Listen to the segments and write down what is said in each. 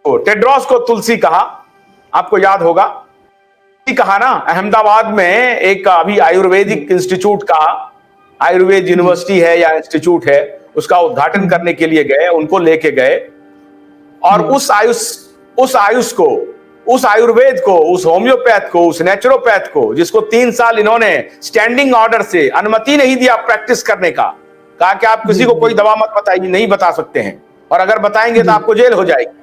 तो टेड्रोस को तुलसी कहा, आपको याद होगा। कहा ना, अहमदाबाद में एक अभी आयुर्वेदिक इंस्टीट्यूट का, आयुर्वेद यूनिवर्सिटी है या इंस्टीट्यूट है, उसका उद्घाटन करने के लिए गए, उनको लेके गए और उस आयुष को, उस आयुर्वेद को, उस होम्योपैथ को, उस नेचुरोपैथ को, जिसको 3 साल इन्होंने स्टैंडिंग ऑर्डर से अनुमति नहीं दिया प्रैक्टिस करने का, कहा कि आप किसी को कोई दवा मत बताइए, नहीं बता सकते हैं, और अगर बताएंगे तो आपको जेल हो जाएगी।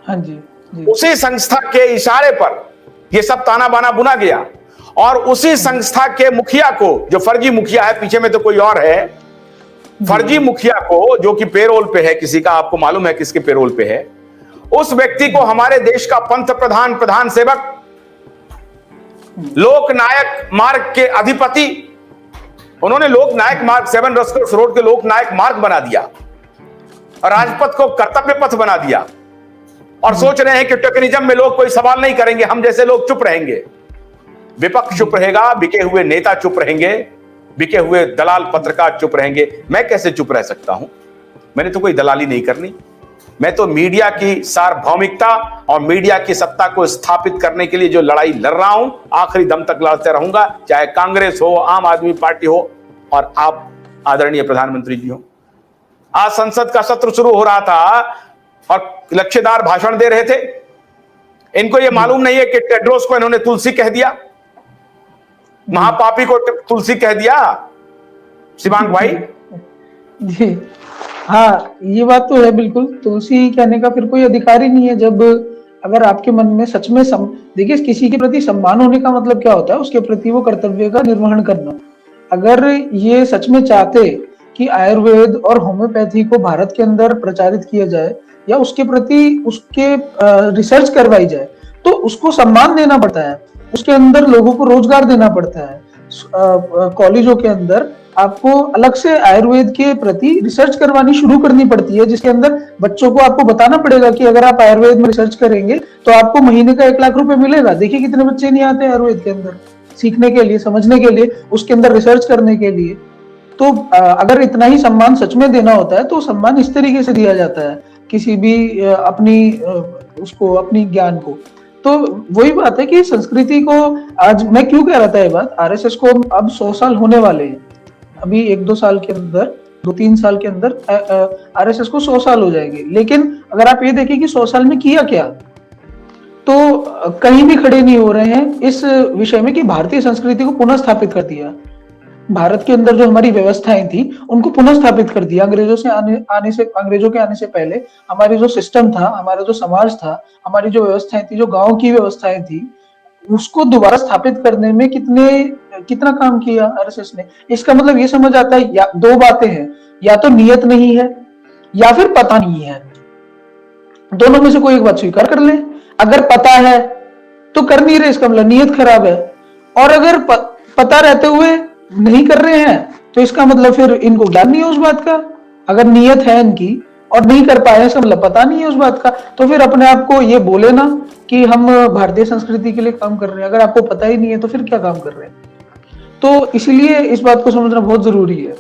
हाँ जी, उसी संस्था के इशारे पर यह सब ताना बाना बुना गया, और उसी संस्था के मुखिया को, जो फर्जी मुखिया है, पीछे में तो कोई और है, फर्जी मुखिया को, जो कि पेरोल पे है किसी का, आपको मालूम है किसके पेरोल पे है, उस व्यक्ति को हमारे देश का पंत प्रधान, प्रधान सेवक, लोकनायक मार्ग के अधिपति, उन्होंने लोकनायक मार्ग, 7 रस्कर्स रोड के लोकनायक मार्ग बना दिया और राजपथ को कर्तव्य पथ बना दिया, और सोच रहे हैं कि टोकनिज्म में लोग कोई सवाल नहीं करेंगे, हम जैसे लोग चुप रहेंगे, विपक्ष चुप रहेगा, बिके हुए नेता चुप रहेंगे, बिके हुए दलाल पत्रकार चुप रहेंगे। मैं कैसे चुप रह सकता हूं? मैंने तो कोई दलाली नहीं करनी, मैं तो मीडिया की सार्वभौमिकता और मीडिया की सत्ता को स्थापित करने के लिए जो लड़ाई लड़ रहा हूं, आखिरी दम तक लड़ते रहूंगा, चाहे कांग्रेस हो, आम आदमी पार्टी हो, और आप आदरणीय प्रधानमंत्री जी हो। आज संसद का सत्र शुरू हो रहा था और लक्ष्यदार भाषण दे रहे थे, इनको यह मालूम नहीं है कि टेड्रोस को इन्होंने तुलसी कह दिया, महापापी को तुलसी कह दिया। शिवांग भाई जी, हाँ, ये बात तो है बिल्कुल। तुलसी कहने का फिर कोई अधिकार ही नहीं है। जब अगर आपके मन में सच में देखिए, किसी के प्रति सम्मान होने का मतलब क्या होता है, उसके प्रति वो कर्तव्य का निर्वहन करना। अगर ये सच में चाहते कि आयुर्वेद और होम्योपैथी को भारत के अंदर प्रचारित किया जाए या उसके प्रति उसके रिसर्च करवाई जाए, तो उसको सम्मान देना पड़ता है, उसके अंदर लोगों को रोजगार देना पड़ता है। कॉलेजों के अंदर आपको अलग से आयुर्वेद के प्रति रिसर्च करवानी शुरू करनी पड़ती है, जिसके अंदर बच्चों को आपको बताना पड़ेगा कि अगर आप आयुर्वेद में रिसर्च करेंगे तो आपको महीने का 1 लाख रुपए मिलेगा। देखिए कितने बच्चे नहीं आते आयुर्वेद के अंदर सीखने के लिए, समझने के लिए, उसके अंदर रिसर्च करने के लिए। तो अगर इतना ही सम्मान सच में देना होता है तो सम्मान इस तरीके से दिया जाता है किसी भी अपनी ज्ञान को। तो वही बात है कि संस्कृति को, आज मैं क्यों कह रहा था ये बात, आरएसएस को अब 100 साल होने वाले हैं, अभी 1-2 साल के अंदर, 2-3 साल के अंदर आरएसएस को 100 साल हो जाएंगे। लेकिन अगर आप ये देखें कि 100 साल में किया क्या, तो कहीं भी खड़े नहीं हो रहे हैं इस विषय में कि भारतीय संस्कृति को पुनः स्थापित कर दिया। भारत के अंदर जो हमारी व्यवस्थाएं थी उनको पुनः स्थापित कर दिया। अंग्रेजों के आने से पहले हमारी जो सिस्टम था, हमारा जो समाज था, हमारी जो व्यवस्थाएं थी, जो गांव की व्यवस्थाएं थी, उसको दोबारा स्थापित करने में कितना काम किया आरएसएस ने। इसका मतलब ये समझ आता है, या 2 बातें हैं, या तो नियत नहीं है या फिर पता नहीं है। दोनों में से कोई एक बात स्वीकार कर ले। अगर पता है तो कर नहीं रहे, इसका मतलब नियत खराब है, और अगर पता रहते हुए नहीं कर रहे हैं तो इसका मतलब फिर इनको डर नहीं है उस बात का। अगर नियत है इनकी और नहीं कर पाए, इसका मतलब पता नहीं है उस बात का, तो फिर अपने आप को ये बोले ना कि हम भारतीय संस्कृति के लिए काम कर रहे हैं। अगर आपको पता ही नहीं है तो फिर क्या काम कर रहे हैं। तो इसलिए इस बात को समझना बहुत जरूरी है।